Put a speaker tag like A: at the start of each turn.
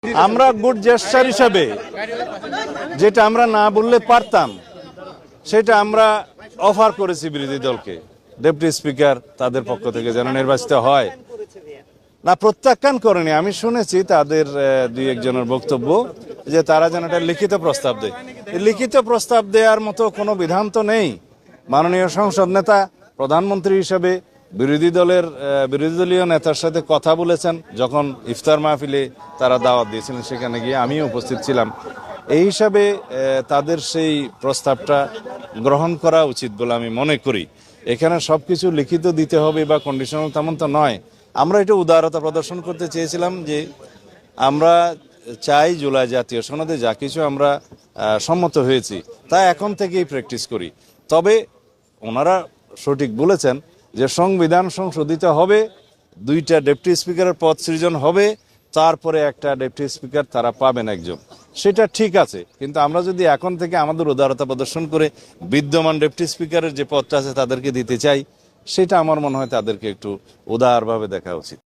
A: আমরা good gesture হিসাবে যেটা আমরা না বললে পারতাম সেটা আমরা অফার করেছি বিরোধী দলকে, ডেপুটি স্পিকার তাদের পক্ষ থেকে যেন নির্বাচিত হয়। না, প্রত্যাখ্যান করেনি। আমি শুনেছি তাদের দুই একজনের বক্তব্য যে তারা যেন একটা লিখিত প্রস্তাব দেয়। লিখিত প্রস্তাব দেওয়ার মতো কোনো বিধান তো নেই। মাননীয় সংসদ নেতা প্রধানমন্ত্রী হিসেবে বিরোধী দলীয় নেতার সাথে কথা বলেছেন, যখন ইফতার মাহফিলে তারা দাওয়াত দিয়েছিলেন সেখানে গিয়ে আমিও উপস্থিত ছিলাম। এই হিসাবে তাদের সেই প্রস্তাবটা গ্রহণ করা উচিত বলে আমি মনে করি। এখানে সবকিছু লিখিত দিতে হবে বা কন্ডিশনাল তেমন তো নয়। আমরা এটা উদারতা প্রদর্শন করতে চেয়েছিলাম যে আমরা চাই জুলাই জাতীয় সনদে যা কিছু আমরা সম্মত হয়েছি তা এখন থেকেই প্র্যাকটিস করি। তবে ওনারা সঠিক বলেছেন যে সংবিধান সংশোধিত হবে, 2টা ডেপুটি স্পিকারের পদ সৃজন হবে, তারপরে একটা ডেপুটি স্পিকার তারা পাবেন একজন। সেটা ঠিক আছে, কিন্তু আমরা যদি এখন থেকে আমাদের উদারতা প্রদর্শন করে বিদ্যমান ডেপুটি স্পিকারের যে পদটা আছে তাদেরকে দিতে চাই, সেটা আমার মনে হয় তাদেরকে একটু উদারভাবে দেখা উচিত।